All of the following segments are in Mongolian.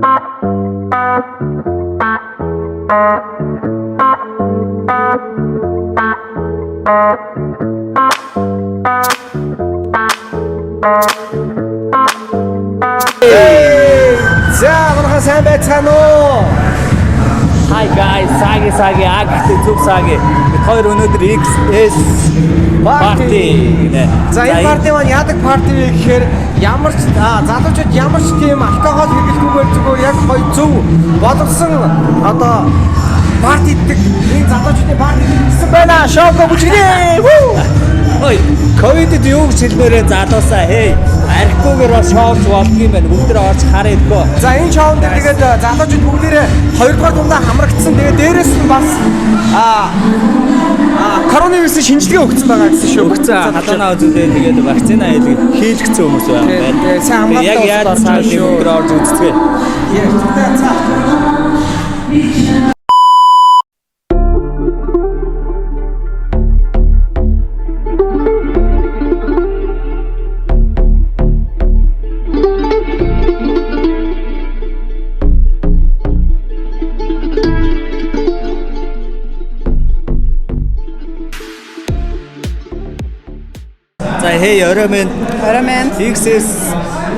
Манай сайн байцгаана уу? Hi guys, саги агт зүг саги. Бид хоёр өнөөдөр XS party нэ. За энэ парти маань яадаг парти вэ гэхээр ямар ч залуучууд ямар ч тийм алкогол хэрэглэхгүйгээр зүгээр яг гоё зөв боловсон одоо партидэг энэ залуучуудын парти хийсэн байна. Шоко бүжгэрээ. Ой, ковидд юу гэж хэлмээрээ залуусаа хей. Архигүйгээр бас шоуж болдгийм байна. Бүгдээ орж харъя дгөө. За энэ шоунд тэгээд залуучууд бүгдээрээ 2 дугаар дундаа хамрагдсан. Тэгээд дээрэс нь бас коронавирусын шинжилгээ өгсөн байгаа гэсэн шүү. Өгсөн. Хатанаа үзүүлээ тэгээд вакцина хийлгэсэн хүмүүс байна. Тэгээд сайн хамгаалалтаа яг яаж цааш бүгдээ орж үзтгээ. Яг цаа. За хей орой минь XS XS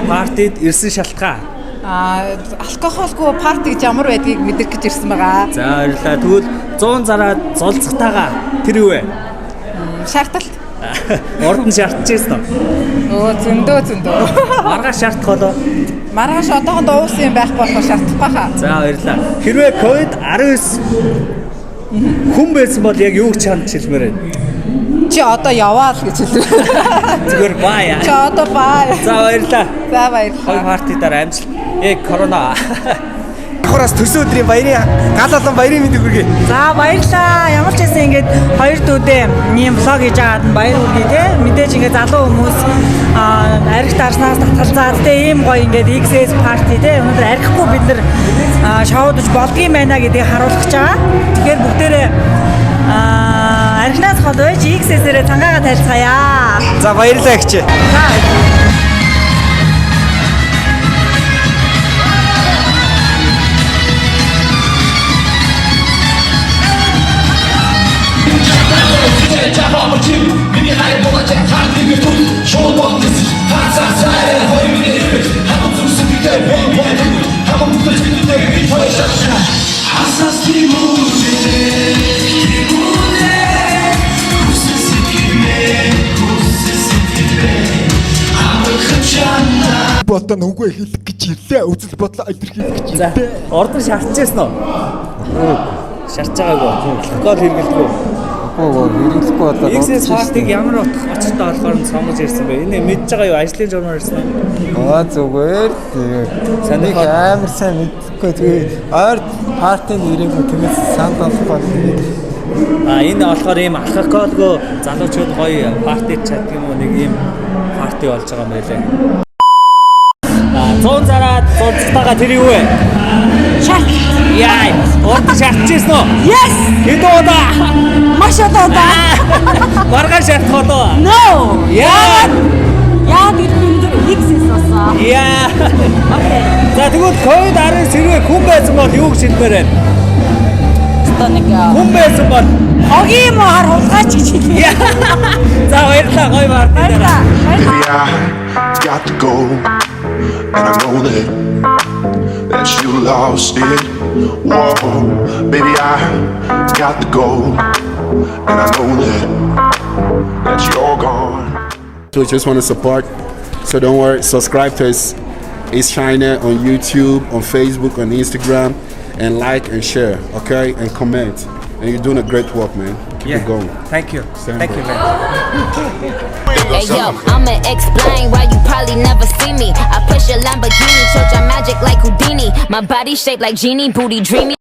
партид ирсэн шалтгаан. алкогolгүй парти гэж ямар байдгийг мэдэрх гэж ирсэн байгаа. За баярлалаа. Тэгвэл 100 зараад золцохтайгаа тэр юу вэ? Шаардалт. Орд нь шаардчихсан уу? Зөндөө. Маргааш шаардах болоо. Маргааш одоохондоо уусан юм байхгүй болохоор шаардахгүй хаа. За баярлалаа. Хэрвээ COVID-19 хүн байсан бол яг юу гэж хандж хэлмээр вэ? Чи одоо яваа л гэж хэлдэг. Зүгээр бая. Чи одоо бай. За баярлалаа. За баярлалаа. Хоёр парти дараа амжилт. Корона. Ахраас төсөө өдрийн баярын гал олон баярын мэндийг хүргэе. За баярлаа. Ямар ч байсан ингээд хоёр дүүдээ ийм влог хийж аваад баяр хүргэе те. Мэдээж ингээд залуу хүмүүс арх дарснаас татгалзаад те ийм гоё ингээд XS party те. Өнөөдөр архихгүй бид нэр шоудж болдгийм байна гэдгийг харуулж байгаа. Тэгэхээр бүгдээрээ архинаас холойж XS-ээрээ цангаагаа танилцгаая. За баярлалаа гिचээ. Бодлоо нүгөө хэлэх гэж ирлээ. Үзэл бодлоо илэрхийлэх гэж За ирлээ. орд нь шаардчихсан уу? Шаарч байгаагүй. Алкогол хэрэглэдэггүй. Хэрэглэхгүй болоо. XS партиг ямар очтой болохоор сонгож ирсэн бэ? Энэ мэдж байгаа юу? Ажлын журмаар ирсэн үү? Зүгээр. Саний Амар сайн мэдхгүй. Тэгээд ойр партийн нэрийг тэмээс санд болохгүй. Энэ болохоор ийм алкоголгүй залуучууд гоё партид чаддаг юм уу? Нэг ийм парти болж байгаа юм байлээ. 100 зараад золцохтойгоо тэр юу вэ? Шат. Яа, орд шаардчихсан уу? Yes. Хэдэн удаа? Маш удаа. Маргааш шаардах болоо. No. Яа. Яа гэдэг XS басаа. Яа. Окей. За тэгвэл COVID-19 хэрвээ хүн байсан бол юу гэж хэлмээр байна? Хүн байсан бол Хогийн маар хулгайч гэж хэлээ. За баярлалаа гоё парти дараа. Baby, I got to go, and I know that you lost it. Whoa, baby, I got to go, and I know that you're gone. So just want to support. So don't worry. Subscribe to his channel on YouTube, on Facebook, on Instagram, and like and share. Okay, and comment. And you're doing a great work, man. Keep it going. Thank you. Thank you, man. Hey yo, I'ma explain why you probably never see me. I push a Lamborghini, choke your magic like Houdini. My body shaped like genie, booty dreamy.